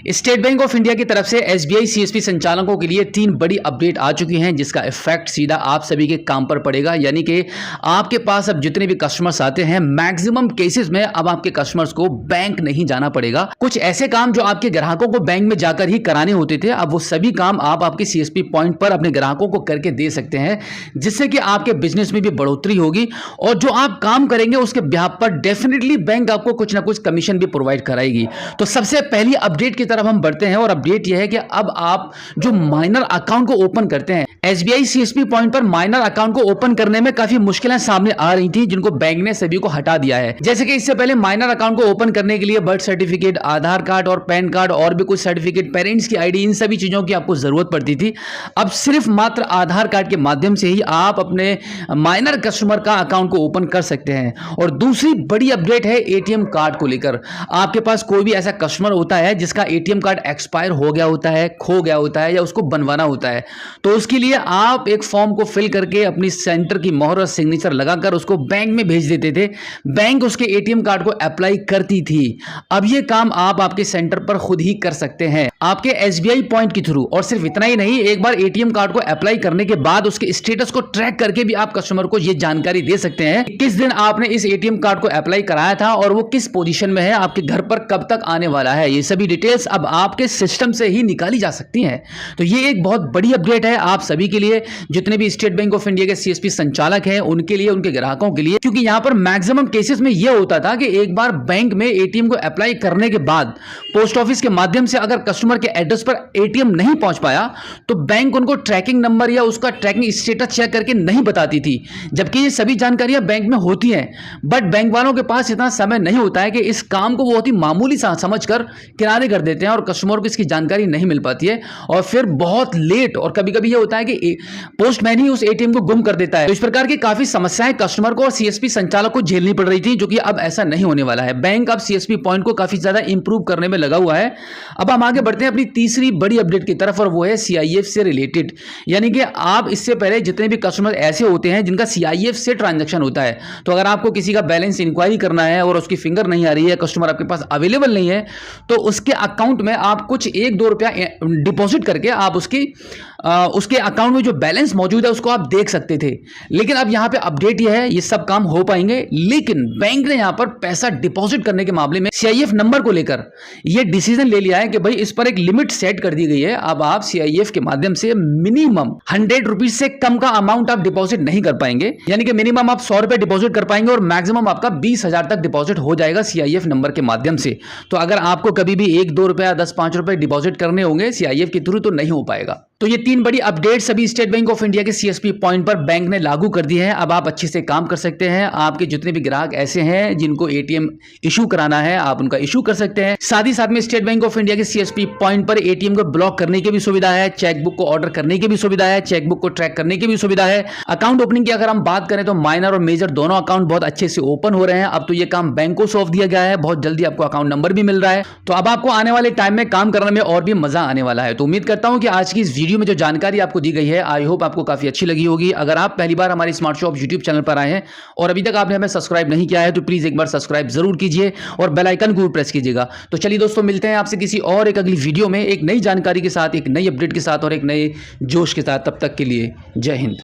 State bank of India की तरफ से एसबीआई सीएसपी संचालकों के लिए 3 बड़ी अपडेट आ चुकी हैं, जिसका इफेक्ट सीधा आप सभी के काम पर पड़ेगा। यानी कि आपके पास अब जितने भी कस्टमर्स आते हैं, मैक्सिमम केसेस में अब आपके कस्टमर्स को बैंक नहीं जाना पड़ेगा। कुछ ऐसे काम जो आपके ग्राहकों को बैंक में जाकर ही कराने होते थे, अब वो सभी काम आप आपके सीएसपी पॉइंट पर अपने ग्राहकों को करके दे सकते हैं, जिससे कि आपके बिजनेस में भी बढ़ोतरी होगी और जो आप काम करेंगे उसके ब्याज पर डेफिनेटली बैंक आपको कुछ ना कुछ कमीशन भी प्रोवाइड कराएगी। तो सबसे पहली अपडेट की तरफ हम बढ़ते हैं और अपडेट यह है कि अब आप जो माइनर अकाउंट को ओपन करते हैं, एसबीआई सीएसपी पॉइंट पर माइनर अकाउंट को ओपन करने में काफी मुश्किलें सामने आ रही थी, जिनको बैंक ने सभी को हटा दिया है। जैसे कि इससे पहले माइनर अकाउंट को ओपन करने के लिए बर्थ सर्टिफिकेट, आधार कार्ड और पैन कार्ड और भी कुछ सर्टिफिकेट, पेरेंट्स की आईडी, इन सभी चीजों की आपको जरूरत पड़ती थी। अब सिर्फ मात्र आधार कार्ड के माध्यम से ही आप अपने माइनर कस्टमर का अकाउंट को ओपन कर सकते हैं। और दूसरी बड़ी अपडेट है एटीएम कार्ड को लेकर। आपके पास कोई भी ऐसा कस्टमर होता है जिसका एटीएम कार्ड एक्सपायर हो गया होता है, खो गया होता है या उसको बनवाना होता है, तो उसके लिए आप एक फॉर्म को फिल करके अपनी सेंटर की मोहर और सिग्नेचर लगाकर उसको बैंक में भेज देते थे। बैंक उसके एटीएम कार्ड को अप्लाई करती थी। अब यह काम आप आपके सेंटर पर खुद ही कर सकते हैं आपके एसबीआई पॉइंट के थ्रू। और सिर्फ इतना ही नहीं, एक बार एटीएम कार्ड को अप्लाई करने के बाद उसके स्टेटस को ट्रैक करके भी आप कस्टमर को यह जानकारी दे सकते हैं किस दिन आपने इस एटीएम कार्ड को अप्लाई कराया था और वो किस पोजीशन में है, आपके घर पर कब तक आने वाला है। ये सभी डिटेल्स अब आपके सिस्टम से ही निकाली जा सकती हैं। तो ये एक बहुत बड़ी अपडेट है आप सभी के लिए, जितने भी स्टेट बैंक ऑफ इंडिया के सीएसपी संचालक हैं उनके लिए, उनके ग्राहकों के लिए। क्योंकि यहां पर मैक्सिमम केसेस में यह होता था कि एक बार बैंक में एटीएम को अप्लाई करने के बाद पोस्ट ऑफिस के माध्यम से अगर कस्टमर के एड्रेस पर एटीएम नहीं पहुंच पाया तो बैंक उनको ट्रैकिंग नंबर या उसका ट्रैकिंग स्टेटस चेक करके नहीं बताती थी, जबकि ये सभी जानकारियां बैंक में होती हैं। बट बैंक वालों के पास इतना समय नहीं होता है कि इस काम को बहुत ही मामूली समझकर किनारे कर देते हैं और कस्टमर को इसकी जानकारी नहीं मिल पाती है और फिर बहुत लेट, और कभी-कभी यह होता है कि पोस्टमैन ही उस एटीएम को गुम कर देता है। तो इस प्रकार की काफी समस्याएं कस्टमर को और सीएसपी संचालक को झेलनी पड़ रही थी, जो कि अब ऐसा नहीं होने वाला है। बैंक अब सीएसपी पॉइंट को काफी ज्यादा इंप्रूव करने में लगा हुआ है। अब हम आगे बढ़ते हैं अपनी तीसरी बड़ी अपडेट की तरफ और वो है सीआईएफ से रिलेटेड। यानी कि आप इससे पहले जितने भी कस्टमर ऐसे होते हैं जिनका सीआईएफ से ट्रांजैक्शन होता है, तो अगर आपको किसी का बैलेंस इंक्वायरी करना है और उसकी फिंगर नहीं आ रही है, कस्टमर आपके पास अवेलेबल नहीं है, तो उसके अकाउंट में आप कुछ 1-2 रुपया डिपॉजिट करके आप उसके अकाउंट में जो बैलेंस मौजूद है उसको आप देख सकते थे। लेकिन अब यहां पे अपडेट यह है, ये सब काम हो पाएंगे, लेकिन बैंक ने यहां पर पैसा डिपॉजिट करने के मामले में सीआईएफ नंबर को लेकर यह डिसीजन ले लिया है कि भाई इस पर एक लिमिट सेट कर दी गई है। अब आप सीआईएफ के माध्यम से मिनिमम 100 रुपीज से कम का अमाउंट आप डिपॉजिट नहीं कर पाएंगे। यानी कि मिनिमम आप 100 रुपए डिपॉजिट कर पाएंगे और मैक्सिमम आपका 20,000 तक डिपॉजिट हो जाएगा सीआईएफ नंबर के माध्यम से। तो अगर आपको कभी भी 1-2 रुपया 10-5 रुपए डिपॉजिट करने होंगे सीआईएफ के थ्रू, तो नहीं हो पाएगा। तो ये 3 बड़ी अपडेट सभी स्टेट बैंक ऑफ इंडिया के सीएसपी पॉइंट पर बैंक ने लागू कर दी है। अब आप अच्छे से काम कर सकते हैं। आपके जितने भी ग्राहक ऐसे हैं जिनको एटीएम इशू कराना है, आप उनका इशू कर सकते हैं। साथ ही साथ में स्टेट बैंक ऑफ इंडिया के सीएसपी पॉइंट पर एटीएम को ब्लॉक करने की भी सुविधा है, चेकबुक को ऑर्डर करने की भी सुविधा है, चेकबुक को ट्रैक करने की भी सुविधा है। अकाउंट ओपनिंग की अगर हम बात करें तो माइनर और मेजर दोनों अकाउंट बहुत अच्छे से ओपन हो रहे हैं। अब तो ये काम बैंक को सौंप दिया गया है, बहुत जल्दी आपको अकाउंट नंबर भी मिल रहा है। तो अब आपको आने वाले टाइम में काम करने में और भी मजा आने वाला है। तो उम्मीद करता हूं कि आज की इस वीडियो में जो जानकारी आपको दी गई है, आई होप आपको काफी अच्छी लगी होगी। अगर आप पहली बार हमारे स्मार्ट शॉप यूट्यूब चैनल पर आए हैं और अभी तक आपने हमें सब्सक्राइब नहीं किया है, तो प्लीज एक बार सब्सक्राइब जरूर कीजिए और बेल आइकन को प्रेस कीजिएगा। तो चलिए दोस्तों, मिलते हैं आपसे किसी और एक अगली वीडियो में, एक नई जानकारी के साथ, एक नई अपडेट के साथ और एक नए जोश के साथ। तब तक के लिए जय हिंद।